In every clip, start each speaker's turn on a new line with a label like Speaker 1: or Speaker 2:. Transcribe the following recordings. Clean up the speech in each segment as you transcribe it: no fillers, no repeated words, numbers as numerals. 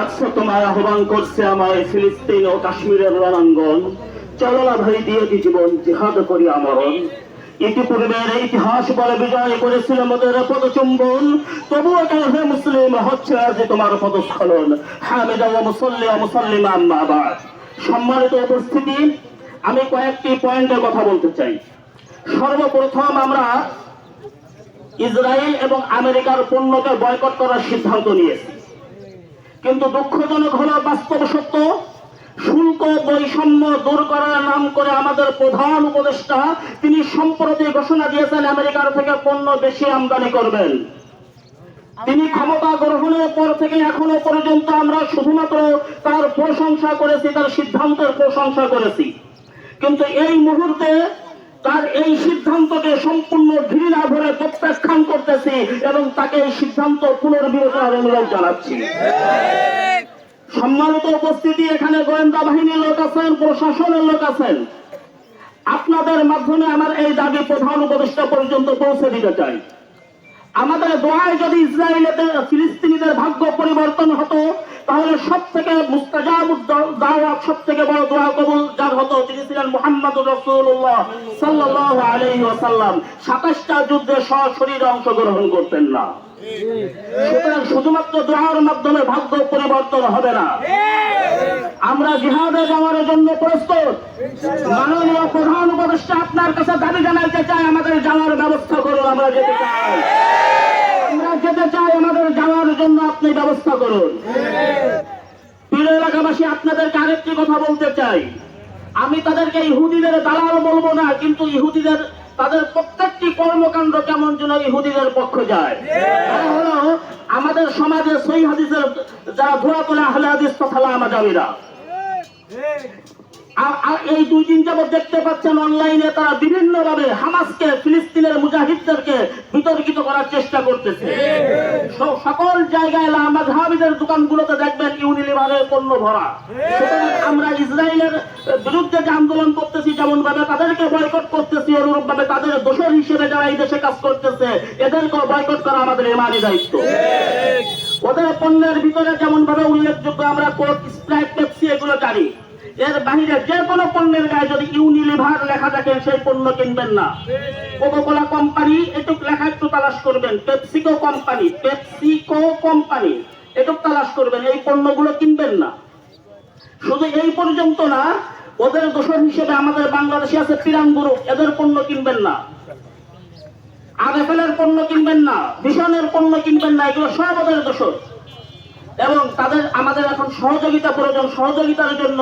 Speaker 1: ডাকছো তোমায় আহ্বান করছে আমায় ফিলিস্তিন ও কাশ্মীরের রণাঙ্গন। চলো না ভাই দিয়ে দি জীবন জিহাদ করি আমরণ। ইতিপূর্বের ইতিহাস বলে বিজয় করেছিল মোদের পদচুম্বন, তবুও কেন হে মুসলিম হচ্ছে আজ তোমার পদস্খলন। হামিদা ও মুসল্লি ও মুসল্লিমা আম্মা বাদ। সম্মানিত উপস্থিতি, আমি কয়েকটি পয়েন্টের কথা বলতে চাই। সর্বপ্রথম আমরা ইসরায়েল এবং আমেরিকার পণ্যকে বয়কট করার সিদ্ধান্ত নিয়েছি, কিন্তু দুঃখজনক হলো বাস্তব সত্য, শুল্ক বৈষম্য দূর করার নাম করে আমাদের প্রধান উপদেষ্টা তিনি সম্প্রতি ঘোষণা দিয়েছেন আমেরিকার থেকে পণ্য বেশি আমদানি করবেন। তিনি ক্ষমতা গ্রহণের পর থেকে এখনো পর্যন্ত আমরা শুধুমাত্র তার প্রশংসা করেছি, তার সিদ্ধান্তের প্রশংসা করেছি, কিন্তু এই মুহূর্তে তার এই সিদ্ধান্তকে সম্পূর্ণ ঘৃণা ভরে প্রত্যাখ্যান করতেছি এবং তাকে এই সিদ্ধান্ত পুনর্বিবেচনার অনুরোধ জানাচ্ছি। সম্মানিত উপস্থিতি, এখানে গোয়েন্দা বাহিনীর লোক আছেন, প্রশাসনের লোক আছেন। আপনাদের মাধ্যমে আমার এই দাবি প্রধান উপদেষ্টা পর্যন্ত পৌঁছে দিতে চাই। আমাদের দোয়ায় যদি ইসরায়েলের ফিলিস্তিনিদের ভাগ্য পরিবর্তন হতো, তাহলে সব থেকে মুস্তাজাব দাওয়াত, সব থেকে বড় দোয়া কবুল যার হতো তিনি ছিলেন মুহাম্মদুর রাসূলুল্লাহ সাল্লাল্লাহু আলাইহি ওয়াসাল্লাম। 27টা যুদ্ধে সশরীরে অংশগ্রহণ করতেন না। সুতরাং শুধুমাত্র দোয়ার মাধ্যমে ভাগ্য পরিবর্তন হবে না। আমরা জিহাদে যাওয়ার জন্য প্রস্তুত। মাননীয় প্রধান উপদেষ্টা আপনার কাছে দাবি জানাইতে চাই, আমাদের যাওয়ার ব্যবস্থা করুন। আমরা যেতে চাই, আমাদের যাওয়ার জন্য আপনি ব্যবস্থা করুন। প্রিয় এলাকাবাসী, আপনাদেরকে আরেকটি কথা বলতে চাই। আমি তাদেরকে ইহুদিদের দালাল বলবো না, কিন্তু ইহুদিদের তাদের প্রত্যেকটি কর্মকাণ্ড কেমন যেন ইহুদিদের পক্ষে যায়। তারা হলো আমাদের সমাজে সহিহ হাদিসের যারা ধোয়া তোলা আহলে হাদিস তথা লামাজাবিরা। আর এই 2 দিন যাবত দেখতে পাচ্ছেন অনলাইনে তারা বিভিন্ন ভাবে হামাসকে, ফিলিস্তিনের মুজাহিদদেরকে বিতর্কিত করার চেষ্টা করতেছে। সকল জায়গায় লামাজাবিদের দোকানগুলোতে দেখবেন ইউনিলিভারের পণ্য ভরা। সুতরাং আমরা ইসরায়েলের বিরুদ্ধে যে আন্দোলন করতেছি, যেমন ভাবে তাদেরকে বয়কট করতেছি, অনুরূপ ভাবে তাদের দোষর হিসেবে যারা এই দেশে কাজ করতেছে এদেরকে বয়কট করা আমাদের ইমানি দায়িত্ব। ওদের পণ্যের ভিতরে যেমন ভাবে উল্লেখযোগ্য আমরা কোক, স্প্রাইট, পেপসি এগুলো জানি। এর বাহিরে যে কোনো পণ্যের গায়ে যদি ইউনিলিভার লেখা থাকে সেই পণ্য কিনবেন না। কোকাকোলা কোম্পানি এটুক লেখা একটু তালাশ করবেন, পেপসিকো কোম্পানি এটুক তালাশ করবেন, এই পণ্যগুলো কিনবেন না। শুধু এই পর্যন্ত না, ওদের দোষর হিসেবে আমাদের বাংলাদেশে আছে পিরান গ্রুপ, এদের পণ্য কিনবেন না। আরএফএল-এর পণ্য কিনবেন না, ভিশনের পণ্য কিনবেন না, এগুলো সব ওদের দোষর। এবং আমাদের এখন সহযোগিতা প্রয়োজন। সহযোগিতার জন্য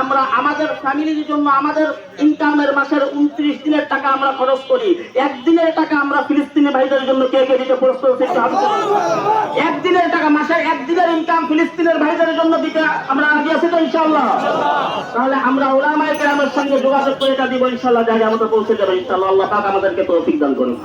Speaker 1: আমরা আমাদের ফ্যামিলির জন্য আমাদের ইনকামের মাসের 29 দিনের টাকা আমরা খরচ করি। একদিনের টাকা আমরা ফিলিস্তিনি ভাইদের জন্য কে কে দিতে প্রস্তুত? একদিনের টাকা, মাসের একদিনের ইনকাম ফিলিস্তিনের ভাইদের জন্য দিতে আমরা রাজি আছি তো ইনশাআল্লাহ? তাহলে আমরা উলামায়ে কেরামের সঙ্গে যোগাযোগ করে এটা দিব ইনশাআল্লাহ, জায়গা মতো পৌঁছে যাবে ইনশাআল্লাহ। আল্লাহ পাক আমাদেরকে তৌফিক দান করুন।